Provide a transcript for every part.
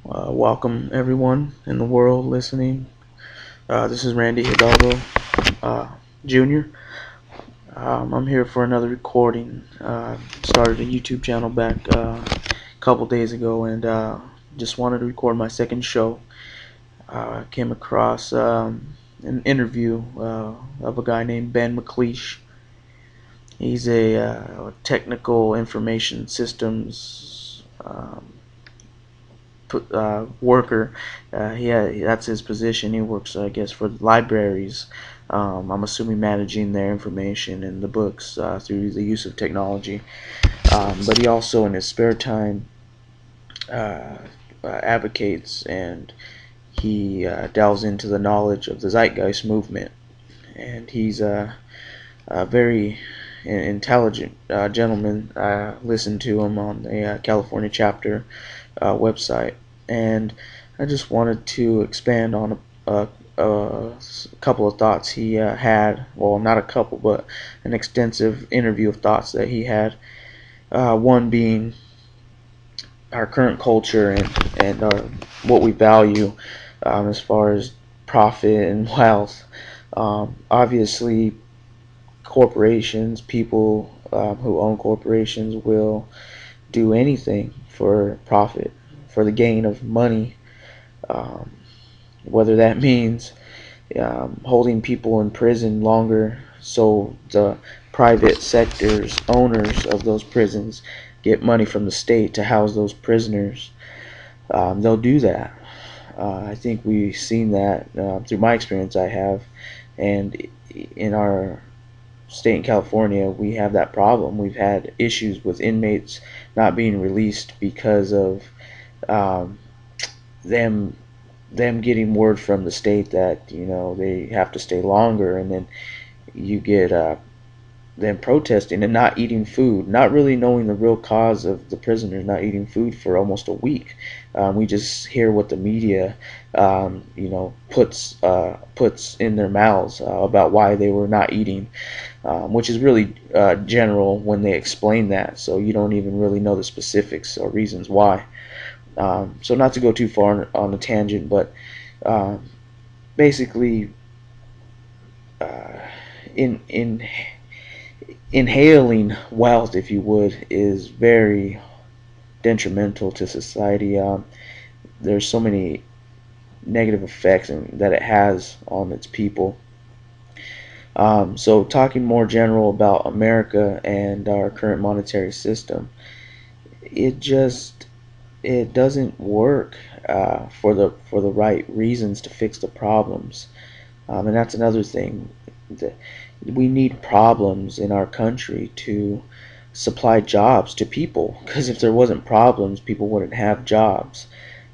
Welcome everyone in the world listening. This is Randy Hidalgo uh, Jr. I'm here for another recording. Started a YouTube channel back a couple days ago and just wanted to record my second show. I came across an interview of a guy named Ben McLeish. He's a technical information systems worker. That's his position. He works, I guess, for the libraries. I'm assuming managing their information and the books through the use of technology. But he also, in his spare time, uh, advocates and he delves into the knowledge of the Zeitgeist movement. And he's a very intelligent gentleman. I listened to him on the California chapter website, and I just wanted to expand on a couple of thoughts he had. Well, not a couple, but an extensive interview of thoughts that he had. One being our current culture and what we value as far as profit and wealth. Obviously, corporations, people who own corporations will do anything for profit, for the gain of money, um, whether that means holding people in prison longer so the private sector's owners of those prisons get money from the state to house those prisoners. They'll do that. I think we've seen that through my experience. I have, and in our state in California, we have that problem. We've had issues with inmates not being released because of um, them getting word from the state that they have to stay longer, and then you get them protesting and not eating food, not really knowing the real cause of the prisoners not eating food for almost a week. We just hear what the media, puts in their mouths about why they were not eating, which is really general when they explain that. So you don't even really know the specifics or reasons why. So not to go too far on a tangent, but um, basically, uh, in inhaling wealth, if you would, is very detrimental to society. There's so many negative effects that it has on its people. So talking more general about America and our current monetary system, it just it doesn't work for the right reasons to fix the problems. And that's another thing. We need problems in our country to supply jobs to people. Because if there wasn't problems, people wouldn't have jobs.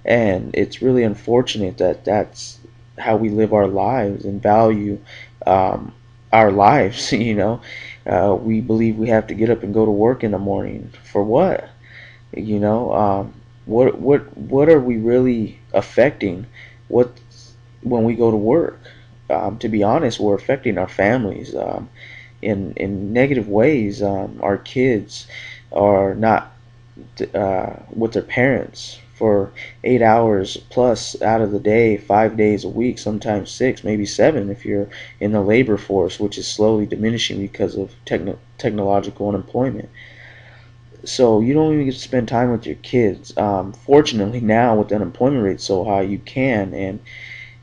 And it's really unfortunate that that's how we live our lives and value um, our lives. We believe we have to get up and go to work in the morning for what? You know, what are we really affecting? What when we go to work? To be honest, we're affecting our families in negative ways. Our kids are not with their parents for 8 hours plus out of the day, 5 days a week, sometimes six, maybe seven if you're in the labor force, which is slowly diminishing because of technological unemployment. So you don't even get to spend time with your kids. Fortunately, now with the unemployment rate so high, you can. And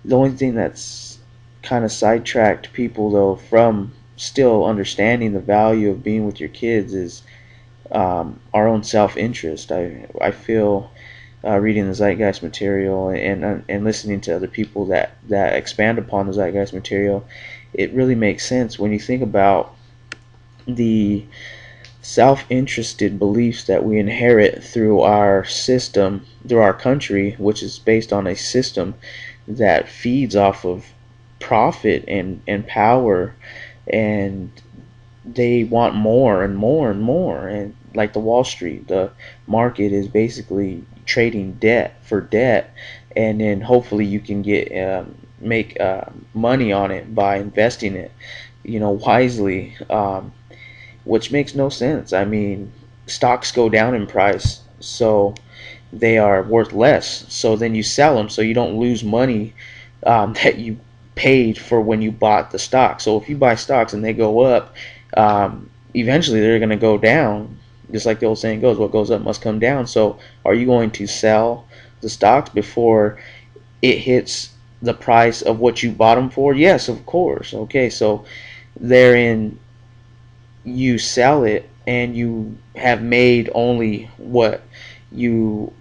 the only thing that's kind of sidetracked people though from still understanding the value of being with your kids is our own self-interest. I feel reading the Zeitgeist material and listening to other people that expand upon the Zeitgeist material, it really makes sense when you think about the self-interested beliefs that we inherit through our system, through our country, which is based on a system that feeds off of profit and power, and they want more and more and more. And like the Wall Street, the market is basically trading debt for debt, and then hopefully you can get make money on it by investing it, wisely. Which makes no sense. I mean, stocks go down in price, so they are worth less. So then you sell them so you don't lose money that you paid for when you bought the stock. So if you buy stocks and they go up, eventually they're going to go down. Just like the old saying goes, what goes up must come down. So are you going to sell the stocks before it hits the price of what you bought them for? Yes, of course. Okay, so therein you sell it and you have made only what you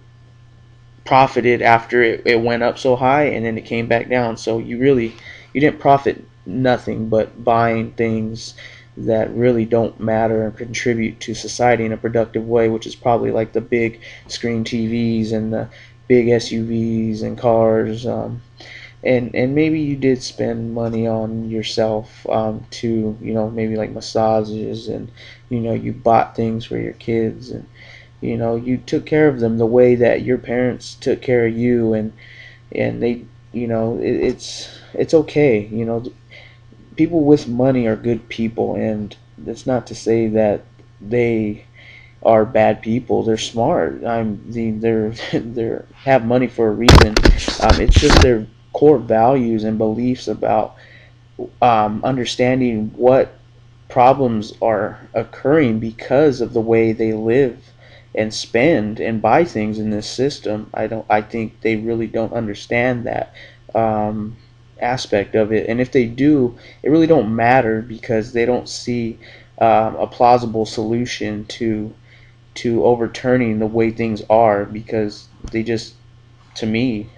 profited after it went up so high and then it came back down. So you didn't profit nothing but buying things that really don't matter and contribute to society in a productive way, which is probably like the big screen TVs and the big SUVs and cars. And maybe you did spend money on yourself, to, maybe like massages, and you bought things for your kids, and you took care of them the way that your parents took care of you, and they, it's okay. People with money are good people, and that's not to say that they are bad people. They're smart. They're have money for a reason. It's just their core values and beliefs about understanding what problems are occurring because of the way they live and spend and buy things in this system. I think they really don't understand that um, aspect of it, and if they do, it really don't matter because they don't see a plausible solution to overturning the way things are, because they just, to me,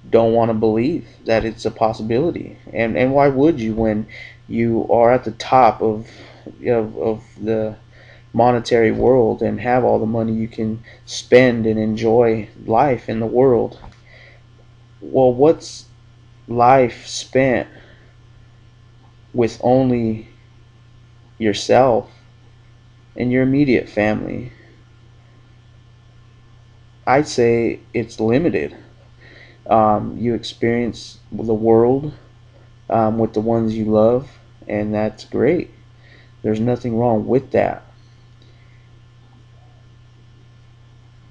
don't want to believe that it's a possibility. And why would you, when you are at the top of the monetary world and have all the money you can spend and enjoy life in the world? Well, what's life spent with only yourself and your immediate family? I'd say it's limited. You experience the world with the ones you love, and that's great. There's nothing wrong with that.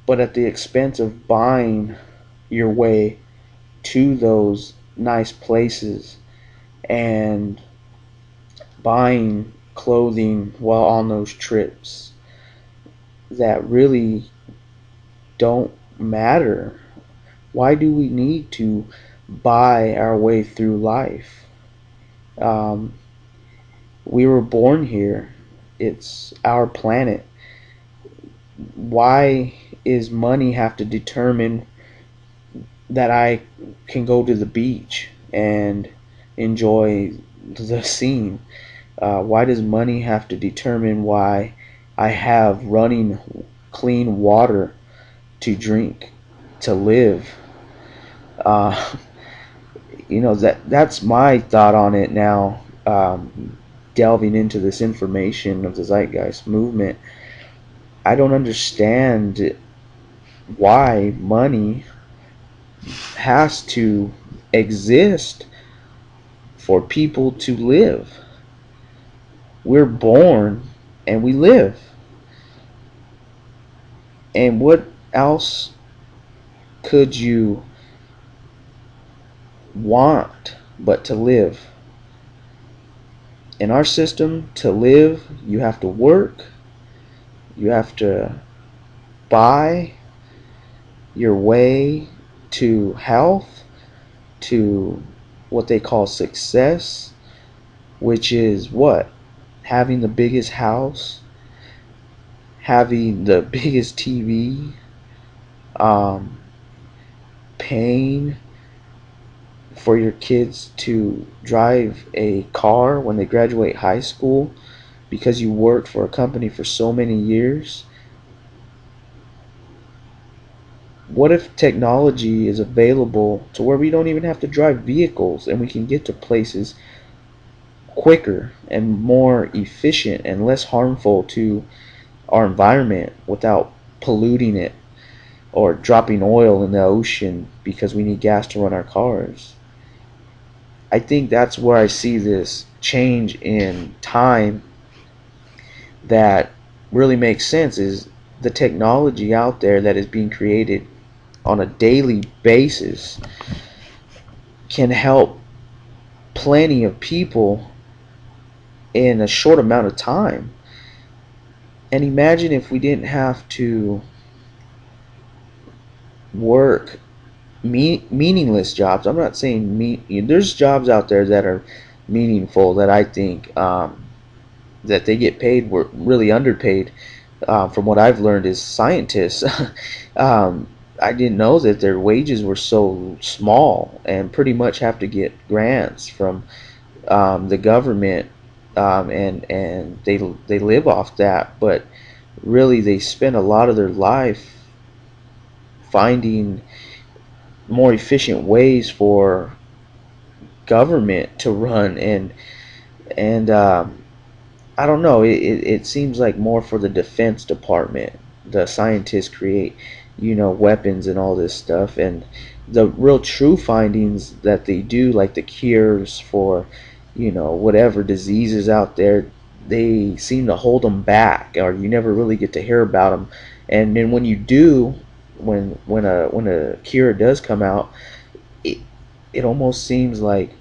But at the expense of buying your way to those nice places and buying clothing while on those trips that really don't matter. Why do we need to buy our way through life? Um, we were born here. It's our planet. Why is money have to determine that I can go to the beach and enjoy the scene? Why does money have to determine why I have running clean water to drink, to live? Uh, that's my thought on it now. Delving into this information of the Zeitgeist movement, I don't understand why money has to exist for people to live. We're born and we live. And what else could you want but to live? In our system, to live, you have to work, you have to buy your way to health, to what they call success, which is what? Having the biggest house, having the biggest TV, um, paying for your kids to drive a car when they graduate high school because you worked for a company for so many years. What if technology is available to where we don't even have to drive vehicles and we can get to places quicker and more efficient and less harmful to our environment without polluting it or dropping oil in the ocean because we need gas to run our cars? I think that's where I see this change in time that really makes sense, is the technology out there that is being created on a daily basis can help plenty of people in a short amount of time. And imagine if we didn't have to work meaningless jobs. I'm not saying there's jobs out there that are meaningful that I think that they get paid, were really underpaid. From what I've learned, is scientists. um, I didn't know that their wages were so small and pretty much have to get grants from the government, and they live off that. But really, they spend a lot of their life finding more efficient ways for government to run, and I don't know. It seems like more for the Defense Department. The scientists create, weapons and all this stuff, and the real true findings that they do, like the cures for, whatever diseases out there, they seem to hold them back, or you never really get to hear about them. And then when you do, when a cure does come out, it it almost seems like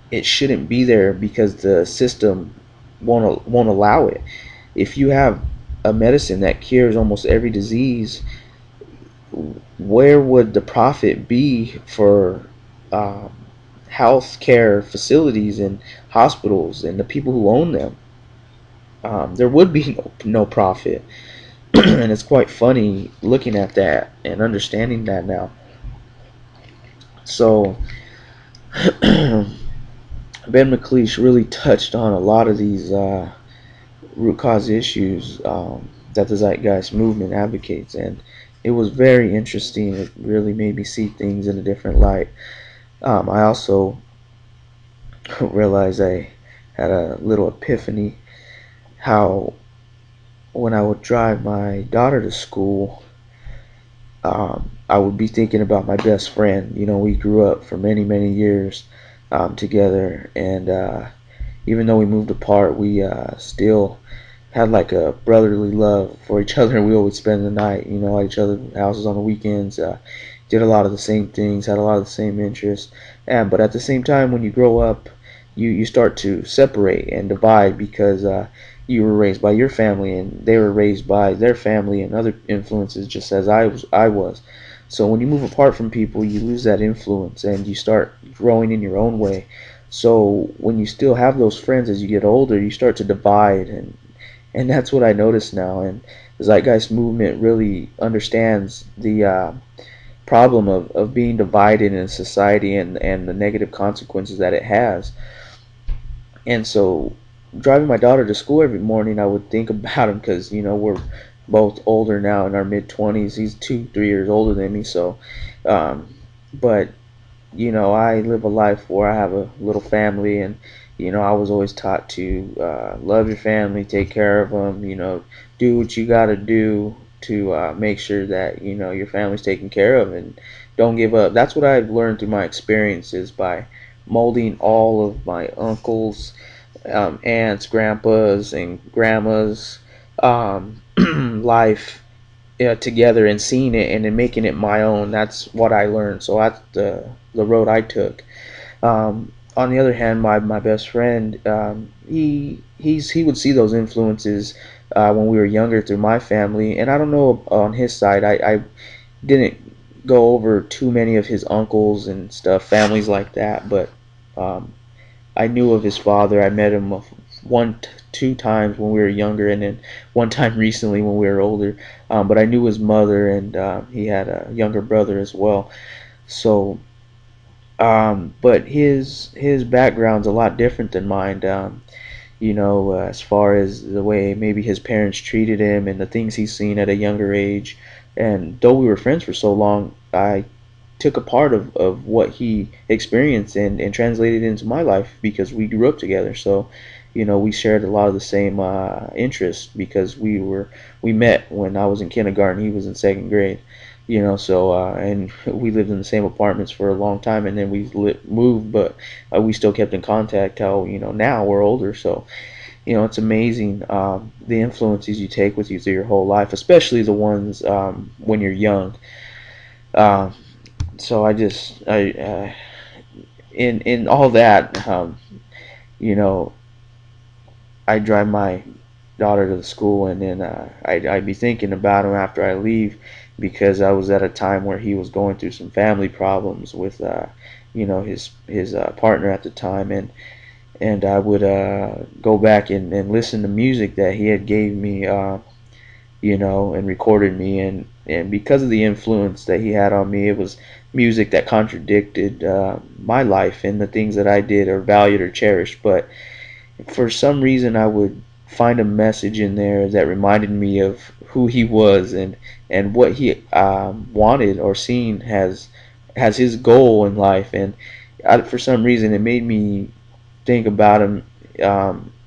it shouldn't be there because the system won't allow it. If you have a medicine that cures almost every disease, where would the profit be for um, health care facilities and hospitals and the people who own them? There would be no profit. And it's quite funny looking at that and understanding that now. So Ben McLeish really touched on a lot of these root cause issues that the Zeitgeist movement advocates, and it was very interesting. It really made me see things in a different light. I also realized I had a little epiphany how when I would drive my daughter to school, I would be thinking about my best friend. We grew up for many, many years together, and even though we moved apart, we still had like a brotherly love for each other, and we always spend the night, at each other's houses on the weekends. Did a lot of the same things, had a lot of the same interests, but at the same time, when you grow up, you start to separate and divide because you were raised by your family, and they were raised by their family and other influences, just as I was. So when you move apart from people, you lose that influence, and you start growing in your own way. So when you still have those friends as you get older, you start to divide, and that's what I notice now. And the Zeitgeist movement really understands the problem of being divided in society, and the negative consequences that it has. And so driving my daughter to school every morning, I would think about him because, we're both older now, in our mid 20s. He's 2, 3 years older than me. So, um, but I live a life where I have a little family, and I was always taught to love your family, take care of them, do what you got to do to make sure that your family's taken care of, and don't give up. That's what I've learned through my experiences by molding all of my uncles, aunts, grandpas, and grandmas life together, and seeing it and then making it my own. That's what I learned. So that's the road I took. On the other hand, my best friend, he would see those influences when we were younger through my family, and I don't know on his side. I didn't go over too many of his uncles and stuff, families like that, but um, I knew of his father. I met him one, 2 times when we were younger, and then one time recently when we were older. But I knew his mother, and he had a younger brother as well. So, but his background's a lot different than mine. As far as the way maybe his parents treated him and the things he's seen at a younger age. And though we were friends for so long, I took a part of what he experienced and translated it into my life because we grew up together. So, we shared a lot of the same interests because we met when I was in kindergarten. He was in second grade. So and we lived in the same apartments for a long time, and then we moved, but we still kept in contact. How now we're older, so it's amazing, the influences you take with you through your whole life, especially the ones when you're young. Um, so in all that, you know, I drive my daughter to the school, and then I'd be thinking about him after I leave, because I was at a time where he was going through some family problems with his partner at the time, and I would go back and listen to music that he had gave me, and recorded me, and because of the influence that he had on me, it was music that contradicted my life and the things that I did or valued or cherished, but for some reason I would find a message in there that reminded me of who he was, and what he wanted or seen has his goal in life, and for some reason it made me think about him,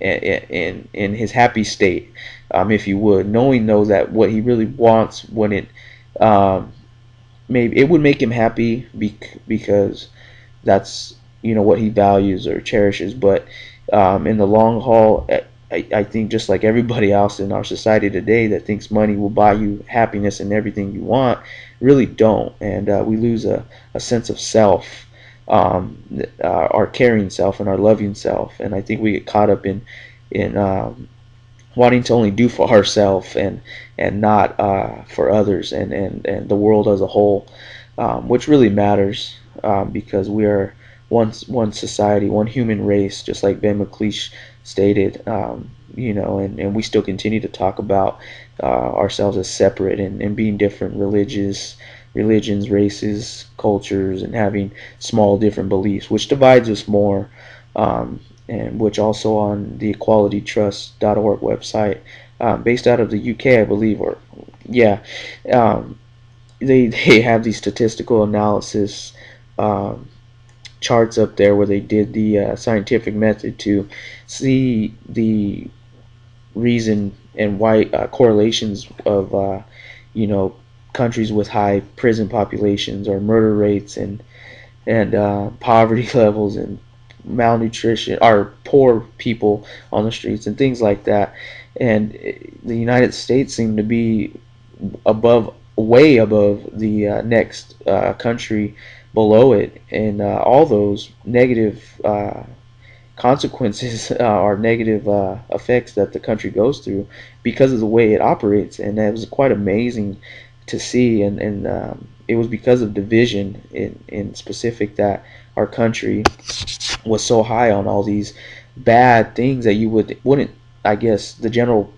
in his happy state, if you would, knowing though that what he really wants, when it um, maybe it would make him happy, because that's what he values or cherishes. But in the long haul, I think just like everybody else in our society today that thinks money will buy you happiness and everything you want, really don't, and we lose a sense of self, our caring self and our loving self, and I think we get caught up in wanting to only do for ourselves, and not for others, and the world as a whole, which really matters, because we are one society, one human race, just like Ben McLeish stated, and we still continue to talk about ourselves as separate, and being different religions, races, cultures, and having small different beliefs, which divides us more, and which also on the equalitytrust.org website, based out of the UK, I believe, or yeah, um, they have these statistical analysis um, charts up there where they did the scientific method to see the reason and why, correlations of you know countries with high prison populations or murder rates, and poverty levels, and malnutrition, or poor people on the streets and things like that. And the United States seemed to be way above the next country below it, and all those negative consequences or negative effects that the country goes through because of the way it operates. And it was quite amazing to see, and it was because of division in specific that our country was so high on all these bad things that you wouldn't, I guess the general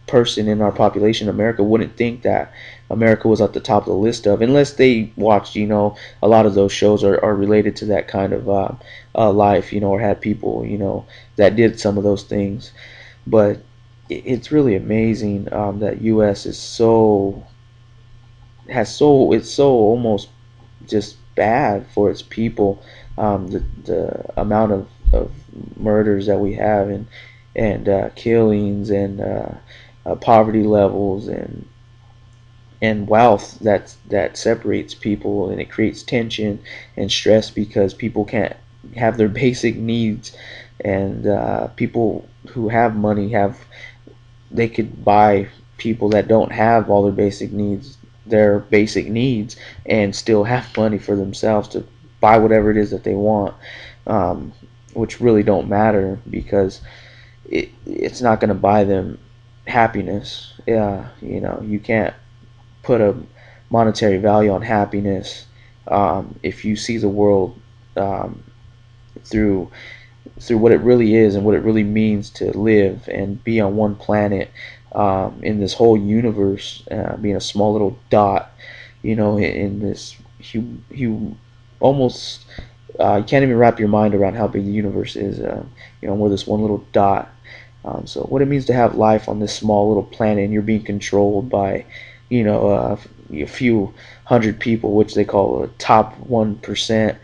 person in our population, America, wouldn't think that America was at the top of the list of, unless they watched, a lot of those shows are related to that kind of life, or had people, that did some of those things. But it's really amazing, that U.S. is it's so almost just bad for its people. The amount of murders that we have, and killings, and poverty levels, and wealth that separates people, and it creates tension and stress because people can't have their basic needs, and people who have money they could buy people that don't have all their basic needs, and still have money for themselves to buy whatever it is that they want, um, which really don't matter, because it's not going to buy them happiness. Yeah, you can't put a monetary value on happiness, if you see the world, um, through what it really is and what it really means to live and be on one planet, in this whole universe, being a small little dot, in this almost, you can't even wrap your mind around how big the universe is. We're this one little dot. So what it means to have life on this small little planet, and you're being controlled by, a few hundred people, which they call the top 1%,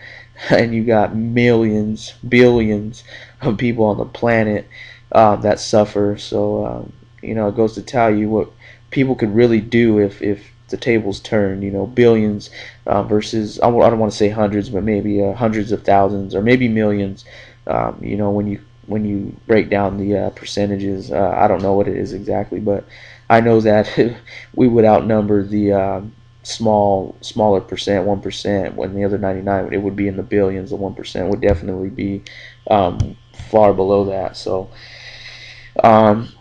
and you got millions, billions of people on the planet, that suffer. So, it goes to tell you what people could really do if the tables turned. Billions, versus, I don't want to say hundreds, but maybe hundreds of thousands, or maybe millions. When you when you break down the percentages. I don't know what it is exactly, but I know that we would outnumber the smaller percent, 1%, when the other 99, it would be in the billions. The 1% would definitely be far below that. So, um,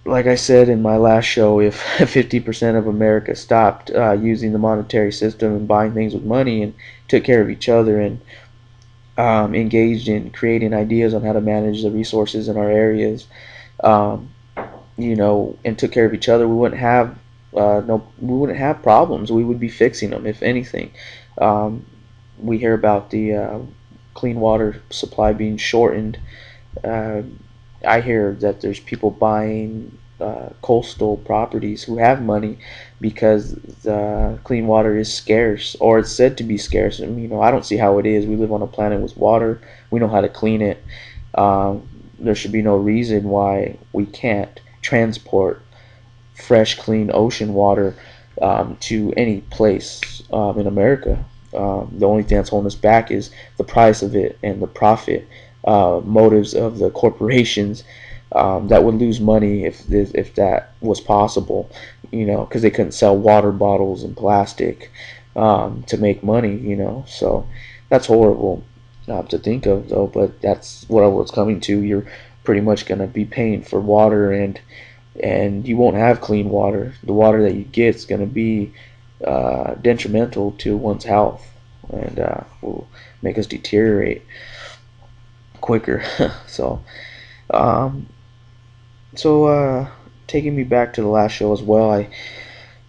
like I said in my last show, if 50% of America stopped using the monetary system and buying things with money and took care of each other and engaged in creating ideas on how to manage the resources in our areas, um, and took care of each other, we wouldn't have no, we wouldn't have problems. We would be fixing them, if anything. Um, we hear about the clean water supply being shortened. Uh, I hear that there's people buying coastal properties who have money because the clean water is scarce, or it's said to be scarce. And, I don't see how it is. We live on a planet with water. We know how to clean it. There should be no reason why we can't transport fresh, clean ocean water to any place in America. The only thing that's holding us back is the price of it and the profit motives of the corporations that would lose money if that was possible. Because they couldn't sell water bottles and plastic to make money. So that's horrible to think of, though. But that's what it's coming to. You're pretty much going to be paying for water, and you won't have clean water. The water that you get is going to be detrimental to one's health, and will make us deteriorate quicker. so, um, so taking me back to the last show as well,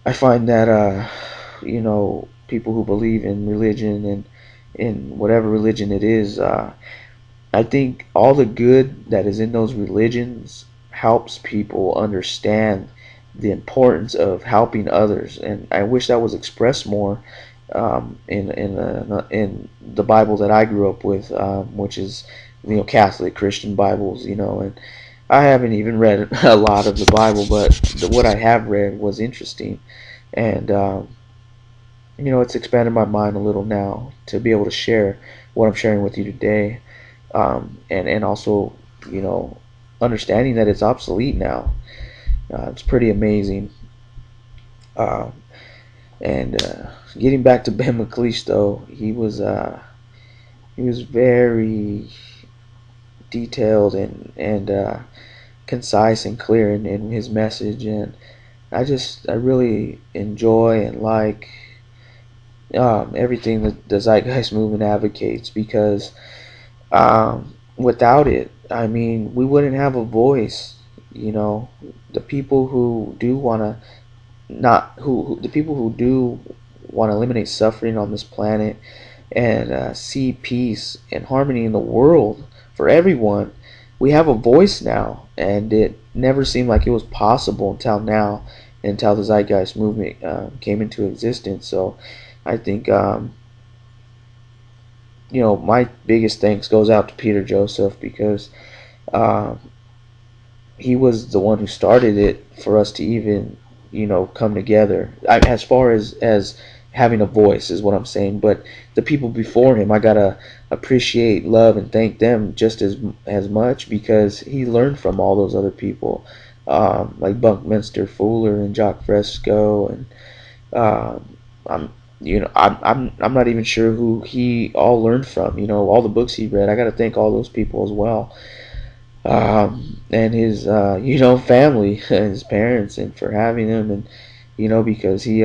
I find that people who believe in religion and in whatever religion it is, I think all the good that is in those religions helps people understand the importance of helping others, and I wish that was expressed more in the Bible that I grew up with, which is Catholic Christian Bibles, and I haven't even read a lot of the Bible, but what I have read was interesting, and it's expanded my mind a little now to be able to share what I'm sharing with you today, and also understanding that it's obsolete now. It's pretty amazing. Uh, and Getting back to Ben McLeish, though, he was very detailed and concise and clear in his message, and I really enjoy and like everything that the Zeitgeist movement advocates, because without it, I mean, we wouldn't have a voice. The people who do want to not who the people who do want to eliminate suffering on this planet and see peace and harmony in the world for everyone, we have a voice now, and it never seemed like it was possible until now, until the Zeitgeist movement came into existence. So I think my biggest thanks goes out to Peter Joseph, because uh, he was the one who started it for us to even come together. As far as having a voice is what I'm saying, but the people before him, I gotta appreciate, love, and thank them just as much, because he learned from all those other people, like Buckminster Fuller and Jacques Fresco, and I'm I'm not even sure who he all learned from. All the books he read. I gotta thank all those people as well, and his family, his parents, and for having him, and because he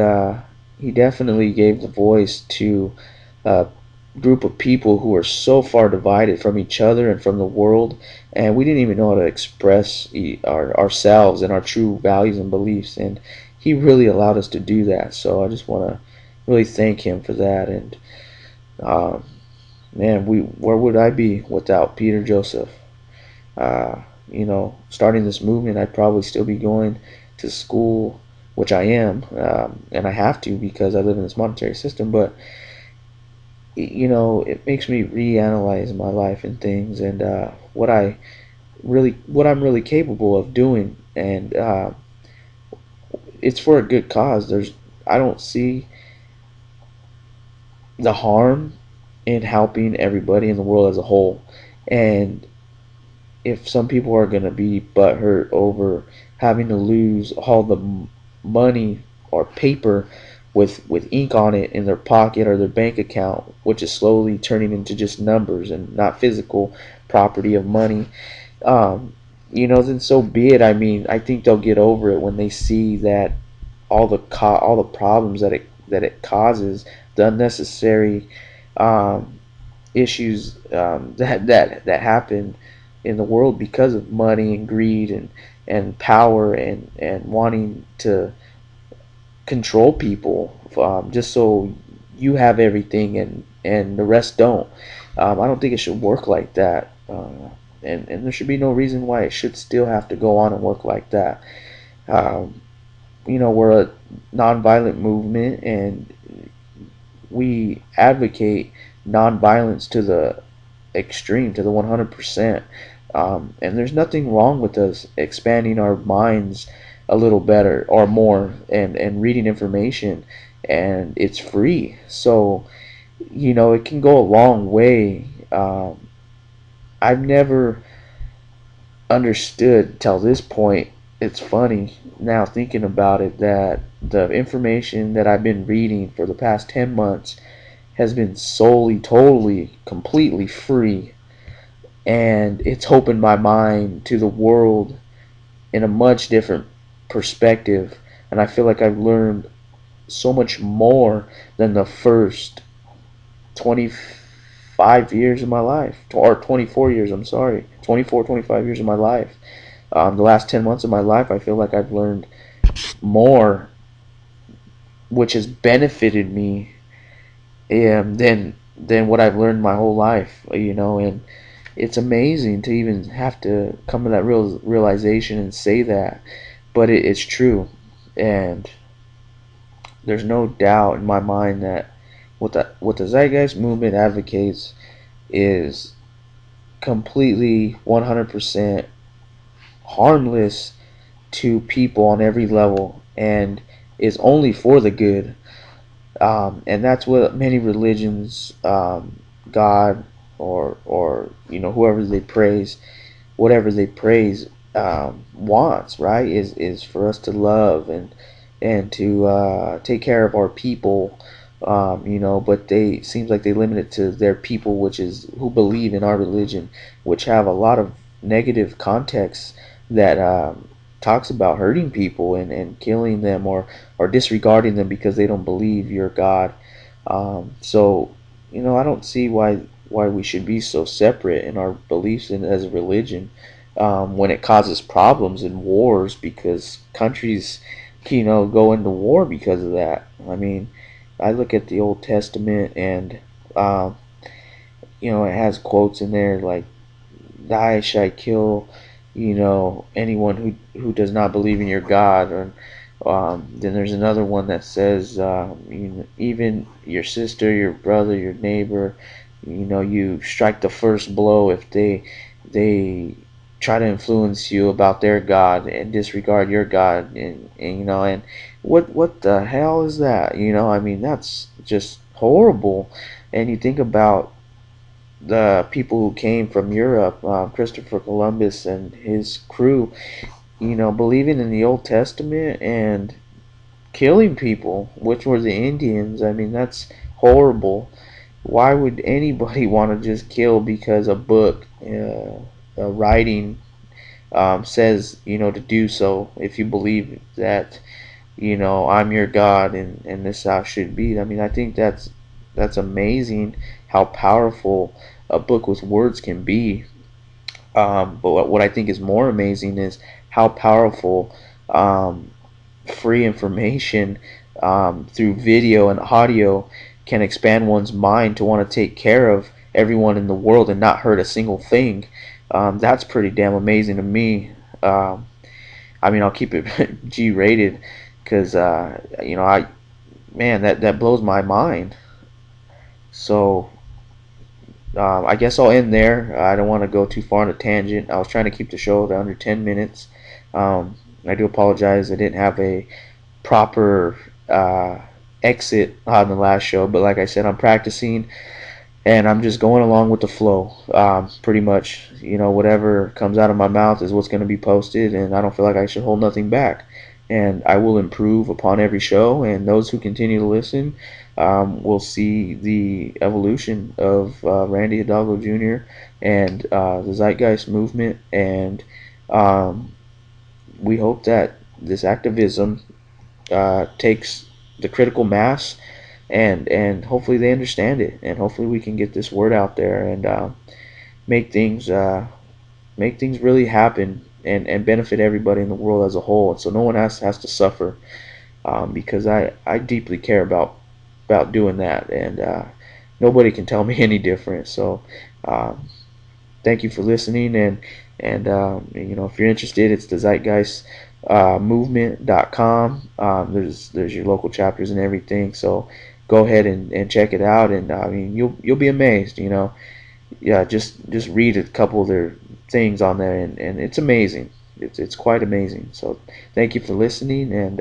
definitely gave the voice to a group of people who are so far divided from each other and from the world, and we didn't even know how to express ourselves and our true values and beliefs, and he really allowed us to do that. So I just want to really thank him for that. And um, man, where would I be without Peter Joseph? Starting this movement, I'd probably still be going to school, which I am, and I have to because I live in this monetary system. But it makes me reanalyze my life and things, and what I'm really capable of doing, and it's for a good cause. I don't see the harm in helping everybody in the world as a whole, and if some people are going to be butthurt over having to lose all the money or paper with ink on it in their pocket or their bank account, which is slowly turning into just numbers and not physical property of money, um, then so be it. I mean, I think they'll get over it when they see that all the problems that it causes, the unnecessary um, issues that happen in the world because of money and greed and power and wanting to control people, just so you have everything and the rest don't. I don't think it should work like that. And there should be no reason why it should still have to go on and work like that. Um, we're a nonviolent movement, and we advocate nonviolence to the extreme, to the 100%. And there's nothing wrong with us expanding our minds a little better or more and reading information, and it's free. So, it can go a long way. I've never understood till this point. It's funny now thinking about it that the information that I've been reading for the past 10 months has been solely, totally, completely free. And it's opened my mind to the world in a much different perspective. And I feel like I've learned so much more than the first 25 years of my life, or 24 years, I'm sorry, 24, 25 years of my life. The last 10 months of my life, I feel like I've learned more, which has benefited me, than what I've learned my whole life, and it's amazing to even have to come to that realization and say that, but it's true, and there's no doubt in my mind that what the Zeitgeist movement advocates is completely 100% harmless to people on every level and is only for the good. And that's what many religions, God or whoever they praise, whatever they praise, wants, right? Is for us to love and to take care of our people. But they seems like they limit it to their people, which is who believe in our religion, which have a lot of negative context that talks about hurting people and killing them or disregarding them because they don't believe you're God. So, I don't see why we should be so separate in our beliefs in as a religion, when it causes problems and wars because countries, go into war because of that. I mean, I look at the Old Testament and um, it has quotes in there like, "I shall kill, anyone who does not believe in your God." Or then there's another one that says, even your sister, your brother, your neighbor, you strike the first blow if they try to influence you about their God and disregard your God, and what the hell is that? I mean, that's just horrible. And you think about the people who came from Europe, Christopher Columbus and his crew, believing in the Old Testament and killing people, which were the Indians. I mean, that's horrible. Why would anybody want to just kill because a book, a writing, says, to do so? If you believe that, I'm your God and this how it should be. I mean, I think that's amazing how powerful a book with words can be. But what I think is more amazing is how powerful um, free information, through video and audio, can expand one's mind to want to take care of everyone in the world and not hurt a single thing. That's pretty damn amazing to me. I mean, I'll keep it G rated because that blows my mind. So I guess I'll end there. I don't want to go too far on a tangent. I was trying to keep the show to under 10 minutes. I do apologize. I didn't have a proper exit on the last show, but like I said, I'm practicing, and I'm just going along with the flow. Pretty much, whatever comes out of my mouth is what's going to be posted, and I don't feel like I should hold nothing back. And I will improve upon every show, and those who continue to listen will see the evolution of Randy Hidalgo Jr. and the Zeitgeist movement, and um, we hope that this activism takes the critical mass, and hopefully they understand it, and hopefully we can get this word out there, and make things make things really happen, and benefit everybody in the world as a whole, and so no one has to suffer, because I deeply care about doing that, and nobody can tell me any different. So um, thank you for listening, and if you're interested, it's the Zeitgeist movement.com. There's your local chapters and everything, so go ahead and check it out, and I mean you'll be amazed. Yeah, just read a couple of their things on there, and it's amazing. It's quite amazing. So thank you for listening, and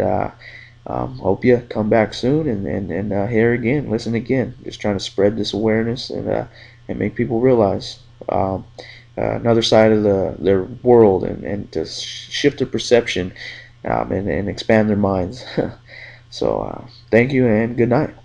hope you come back soon, and hear again, listen again. Just trying to spread this awareness, and make people realize another side of their world, and to shift their perception, and expand their minds. So thank you and good night.